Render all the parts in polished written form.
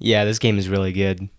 Yeah, this game is really good.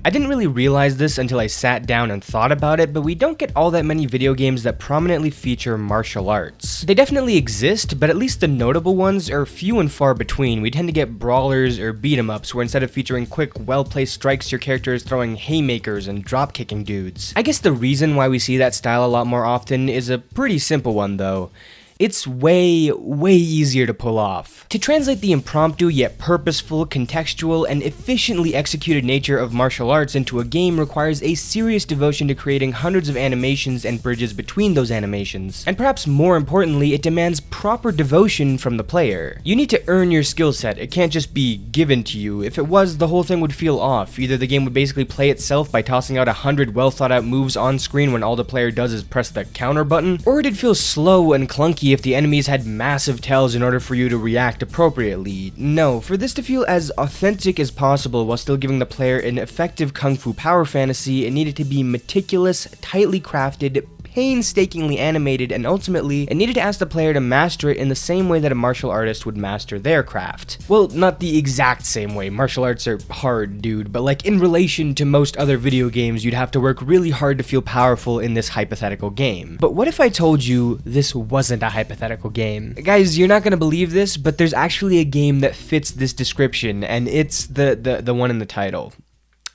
I didn't really realize this until I sat down and thought about it, but we don't get all that many video games that prominently feature martial arts. They definitely exist, but at least the notable ones are few and far between. We tend to get brawlers or beat-em-ups, where instead of featuring quick, well-placed strikes, your character is throwing haymakers and drop-kicking dudes. I guess the reason why we see that style a lot more often is a pretty simple one though. It's way easier to pull off. To translate the impromptu yet purposeful, contextual, and efficiently executed nature of martial arts into a game requires a serious devotion to creating hundreds of animations and bridges between those animations. And perhaps more importantly, it demands proper devotion from the player. You need to earn your skill set, it can't just be given to you. If it was, the whole thing would feel off. Either the game would basically play itself by tossing out 100 well thought out moves on screen when all the player does is press the counter button, or it'd feel slow and clunky if the enemies had massive tails in order for you to react appropriately. No, for this to feel as authentic as possible while still giving the player an effective kung fu power fantasy, it needed to be meticulous, tightly crafted, painstakingly animated, and ultimately, it needed to ask the player to master it in the same way that a martial artist would master their craft. Well, not the exact same way, martial arts are hard, dude, but like in relation to most other video games, you'd have to work really hard to feel powerful in this hypothetical game. But what if I told you this wasn't a hypothetical game? Guys, you're not gonna believe this, but there's actually a game that fits this description, and it's the one in the title.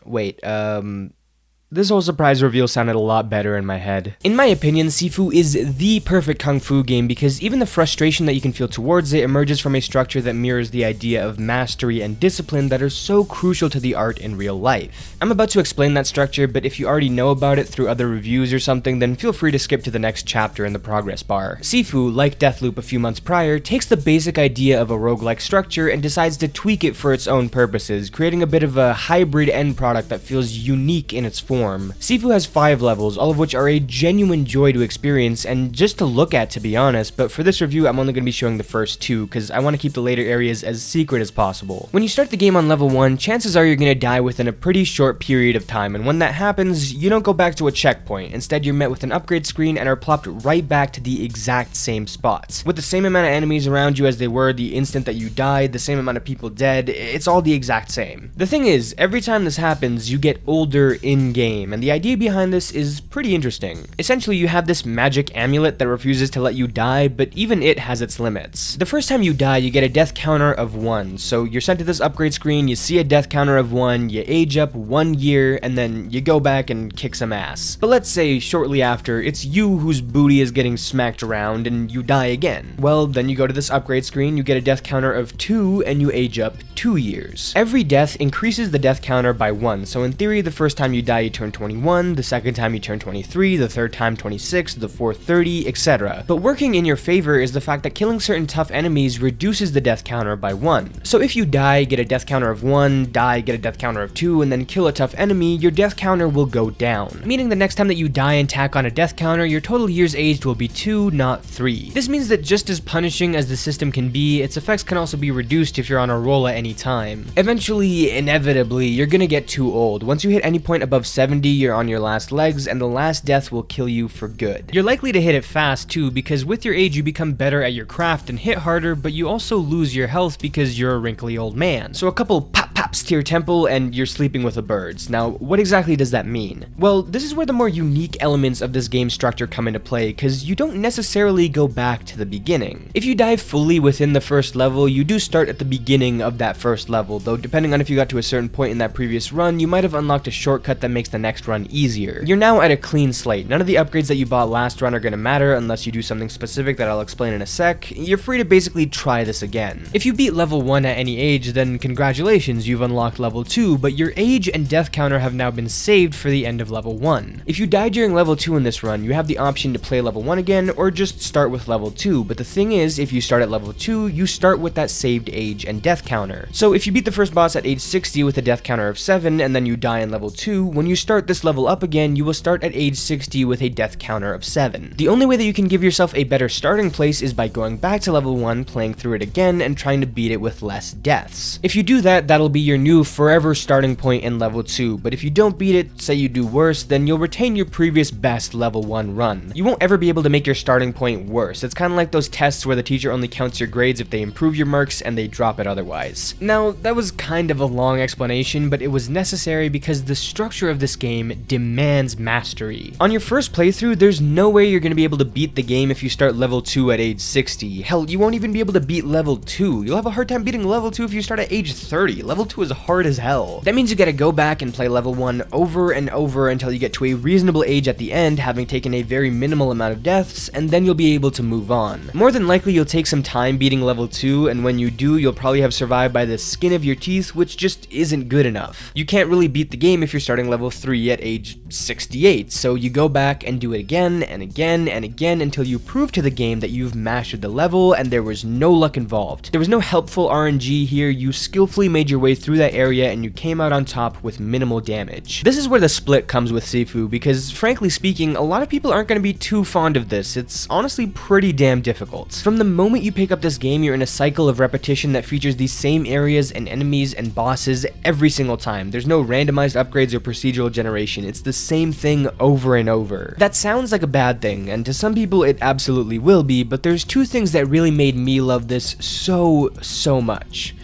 Wait, this whole surprise reveal sounded a lot better in my head. In my opinion, Sifu is the perfect kung fu game because even the frustration that you can feel towards it emerges from a structure that mirrors the idea of mastery and discipline that are so crucial to the art in real life. I'm about to explain that structure, but if you already know about it through other reviews or something, then feel free to skip to the next chapter in the progress bar. Sifu, like Deathloop a few months prior, takes the basic idea of a roguelike structure and decides to tweak it for its own purposes, creating a bit of a hybrid end product that feels unique in its form. Sifu has 5 levels, all of which are a genuine joy to experience and just to look at, to be honest, but for this review I'm only going to be showing the first 2 because I want to keep the later areas as secret as possible. When you start the game on level 1, chances are you're going to die within a pretty short period of time, and when that happens, you don't go back to a checkpoint. Instead, you're met with an upgrade screen and are plopped right back to the exact same spots. With the same amount of enemies around you as they were the instant that you died, the same amount of people dead, it's all the exact same. The thing is, every time this happens, you get older in-game. And the idea behind this is pretty interesting. Essentially, you have this magic amulet that refuses to let you die, but even it has its limits. The first time you die, you get a death counter of 1, so you're sent to this upgrade screen, you see a death counter of 1, you age up 1 year, and then you go back and kick some ass. But let's say, shortly after, it's you whose booty is getting smacked around, and you die again. Well, then you go to this upgrade screen, you get a death counter of 2, and you age up 2 years. Every death increases the death counter by 1, so in theory, the first time you die, you turn 21, the second time you turn 23, the third time 26, the fourth 30, etc. But working in your favor is the fact that killing certain tough enemies reduces the death counter by 1. So if you die, get a death counter of 1, die, get a death counter of 2, and then kill a tough enemy, your death counter will go down. Meaning the next time that you die and tack on a death counter, your total years aged will be 2, not 3. This means that just as punishing as the system can be, its effects can also be reduced if you're on a roll at any time. Eventually, inevitably, you're gonna get too old. Once you hit any point above 70, you're on your last legs, and the last death will kill you for good. You're likely to hit it fast too, because with your age you become better at your craft and hit harder, but you also lose your health because you're a wrinkly old man. So a couple pops to your temple and you're sleeping with the birds. Now, what exactly does that mean? Well, this is where the more unique elements of this game structure come into play, because you don't necessarily go back to the beginning. If you die fully within the first level, you do start at the beginning of that first level, though depending on if you got to a certain point in that previous run, you might have unlocked a shortcut that makes the next run easier. You're now at a clean slate. None of the upgrades that you bought last run are going to matter unless you do something specific that I'll explain in a sec. You're free to basically try this again. If you beat level 1 at any age, then congratulations, you've unlocked level 2, but your age and death counter have now been saved for the end of level 1. If you die during level 2 in this run, you have the option to play level 1 again, or just start with level 2, but the thing is, if you start at level 2, you start with that saved age and death counter. So if you beat the first boss at age 60 with a death counter of 7, and then you die in level 2, when you start this level up again, you will start at age 60 with a death counter of 7. The only way that you can give yourself a better starting place is by going back to level 1, playing through it again, and trying to beat it with less deaths. If you do that, that'll be your your new forever starting point in level 2, but if you don't beat it, say you do worse, then you'll retain your previous best level 1 run. You won't ever be able to make your starting point worse. It's kind of like those tests where the teacher only counts your grades if they improve your marks and they drop it otherwise. Now, that was kind of a long explanation, but it was necessary because the structure of this game demands mastery. On your first playthrough, there's no way you're going to be able to beat the game if you start level 2 at age 60. Hell, you won't even be able to beat level 2. You'll have a hard time beating level 2 if you start at age 30. Level 2 is hard as hell. That means you gotta go back and play level 1 over and over until you get to a reasonable age at the end, having taken a very minimal amount of deaths, and then you'll be able to move on. More than likely, you'll take some time beating level 2, and when you do, you'll probably have survived by the skin of your teeth, which just isn't good enough. You can't really beat the game if you're starting level 3 at age 68, so you go back and do it again and again and again until you prove to the game that you've mastered the level and there was no luck involved. There was no helpful RNG here. You skillfully made your way through that area and you came out on top with minimal damage. This is where the split comes with Sifu, because frankly speaking, a lot of people aren't going to be too fond of this. It's honestly pretty damn difficult. From the moment you pick up this game, you're in a cycle of repetition that features these same areas and enemies and bosses every single time. There's no randomized upgrades or procedural generation. It's the same thing over and over. That sounds like a bad thing, and to some people it absolutely will be, but there's two things that really made me love this so much.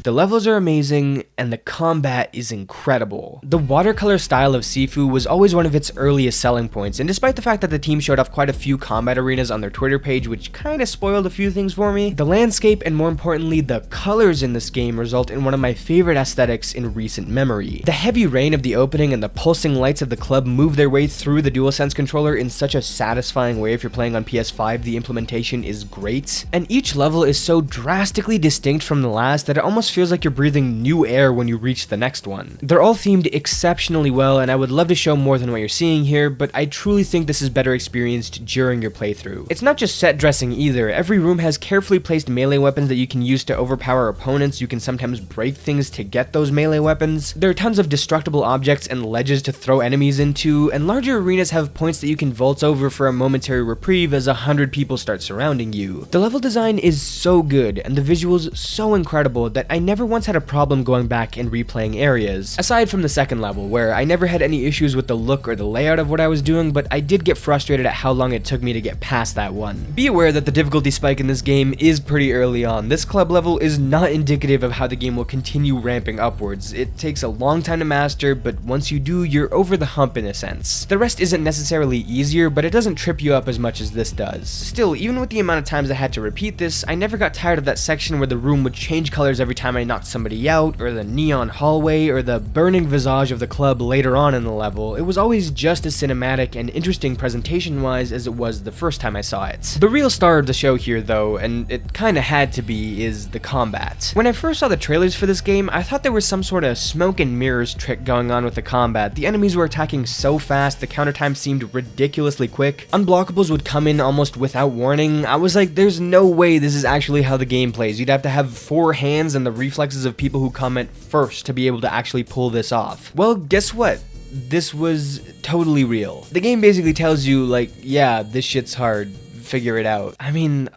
The levels are amazing, and the combat is incredible. The watercolor style of Sifu was always one of its earliest selling points, and despite the fact that the team showed off quite a few combat arenas on their Twitter page, which kinda spoiled a few things for me, the landscape and more importantly the colors in this game result in one of my favorite aesthetics in recent memory. The heavy rain of the opening and the pulsing lights of the club move their way through the DualSense controller in such a satisfying way. If you're playing on PS5, the implementation is great, and each level is so drastically distinct from the last that it almost feels like you're breathing new air when you reach the next one. They're all themed exceptionally well, and I would love to show more than what you're seeing here, but I truly think this is better experienced during your playthrough. It's not just set dressing either. Every room has carefully placed melee weapons that you can use to overpower opponents. You can sometimes break things to get those melee weapons. There are tons of destructible objects and ledges to throw enemies into, and larger arenas have points that you can vault over for a momentary reprieve as 100 people start surrounding you. The level design is so good, and the visuals so incredible that I never once had a problem going back and replaying areas. Aside from the second level, where I never had any issues with the look or the layout of what I was doing, but I did get frustrated at how long it took me to get past that one. Be aware that the difficulty spike in this game is pretty early on. This club level is not indicative of how the game will continue ramping upwards. It takes a long time to master, but once you do, you're over the hump in a sense. The rest isn't necessarily easier, but it doesn't trip you up as much as this does. Still, even with the amount of times I had to repeat this, I never got tired of that section where the room would change colors every time I knocked somebody out, or the neon hallway, or the burning visage of the club later on in the level. It was always just as cinematic and interesting presentation-wise as it was the first time I saw it. The real star of the show here though, and it kinda had to be, is the combat. When I first saw the trailers for this game, I thought there was some sort of smoke and mirrors trick going on with the combat. The enemies were attacking so fast, the counter time seemed ridiculously quick. Unblockables would come in almost without warning. I was like, there's no way this is actually how the game plays. You'd have to have 4 hands and the reflexes of people who comment first to be able to actually pull this off. Well, guess what? This was totally real. The game basically tells you, like, yeah, this shit's hard. Figure it out. I mean,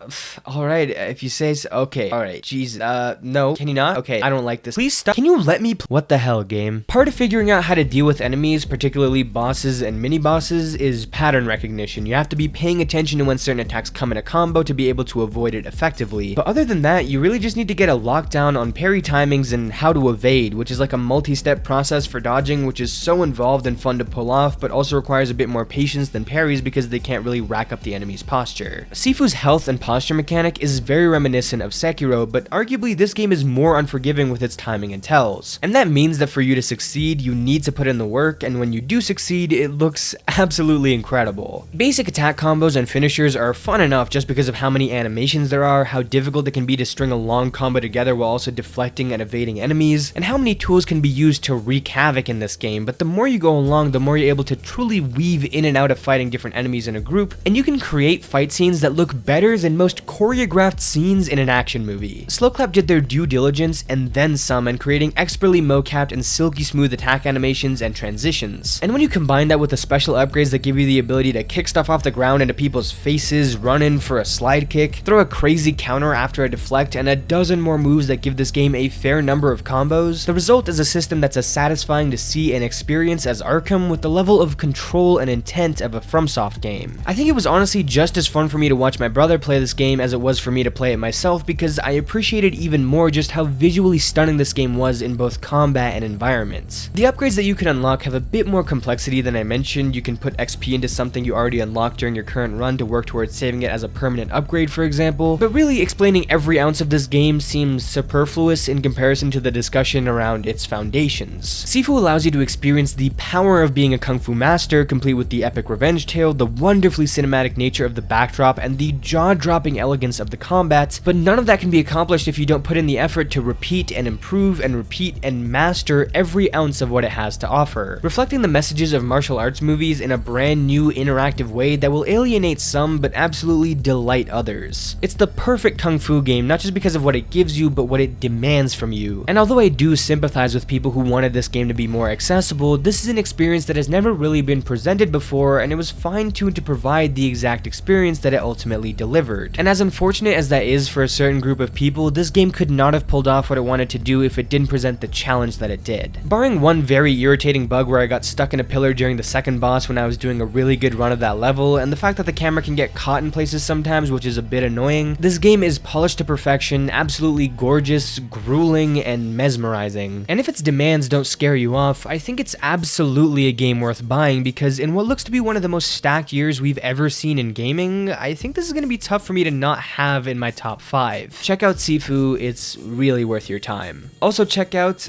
alright, if you say so. Okay, alright, jeez, no, can you not? Okay, I don't like this. Please stop. Can you let me what the hell, game? Part of figuring out how to deal with enemies, particularly bosses and mini-bosses, is pattern recognition. You have to be paying attention to when certain attacks come in a combo to be able to avoid it effectively. But other than that, you really just need to get a lockdown on parry timings and how to evade, which is like a multi-step process for dodging, which is so involved and fun to pull off, but also requires a bit more patience than parries because they can't really rack up the enemy's posture. Sifu's health and posture mechanic is very reminiscent of Sekiro, but arguably this game is more unforgiving with its timing and tells. And that means that for you to succeed, you need to put in the work, and when you do succeed, it looks absolutely incredible. Basic attack combos and finishers are fun enough just because of how many animations there are, how difficult it can be to string a long combo together while also deflecting and evading enemies, and how many tools can be used to wreak havoc in this game. But the more you go along, the more you're able to truly weave in and out of fighting different enemies in a group, and you can create fight fight scenes that look better than most choreographed scenes in an action movie. Sloclap did their due diligence and then some in creating expertly mocapped and silky smooth attack animations and transitions. And when you combine that with the special upgrades that give you the ability to kick stuff off the ground into people's faces, run in for a slide kick, throw a crazy counter after a deflect, and a dozen more moves that give this game a fair number of combos, the result is a system that's as satisfying to see and experience as Arkham with the level of control and intent of a FromSoft game. I think it was honestly just as fun for me to watch my brother play this game as it was for me to play it myself, because I appreciated even more just how visually stunning this game was in both combat and environments. The upgrades that you can unlock have a bit more complexity than I mentioned. You can put XP into something you already unlocked during your current run to work towards saving it as a permanent upgrade, for example, but really explaining every ounce of this game seems superfluous in comparison to the discussion around its foundations. Sifu allows you to experience the power of being a kung fu master, complete with the epic revenge tale, the wonderfully cinematic nature of the backdrop, and the jaw-dropping elegance of the combat, but none of that can be accomplished if you don't put in the effort to repeat and improve and repeat and master every ounce of what it has to offer, reflecting the messages of martial arts movies in a brand new interactive way that will alienate some but absolutely delight others. It's the perfect kung fu game, not just because of what it gives you, but what it demands from you. And although I do sympathize with people who wanted this game to be more accessible, this is an experience that has never really been presented before, and it was fine-tuned to provide the exact experience that it ultimately delivered. And as unfortunate as that is for a certain group of people, this game could not have pulled off what it wanted to do if it didn't present the challenge that it did. Barring one very irritating bug where I got stuck in a pillar during the second boss when I was doing a really good run of that level, and the fact that the camera can get caught in places sometimes, which is a bit annoying, this game is polished to perfection, absolutely gorgeous, grueling, and mesmerizing. And if its demands don't scare you off, I think it's absolutely a game worth buying, because in what looks to be one of the most stacked years we've ever seen in gaming, I think this is going to be tough for me to not have in my top 5. Check out Sifu, it's really worth your time. Also check out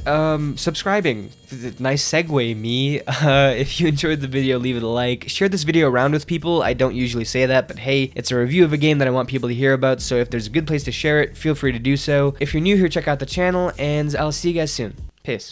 subscribing. Nice segue, me. If you enjoyed the video, leave it a like. Share this video around with people. I don't usually say that, but hey, it's a review of a game that I want people to hear about, so if there's a good place to share it, feel free to do so. If you're new here, check out the channel, and I'll see you guys soon. Peace.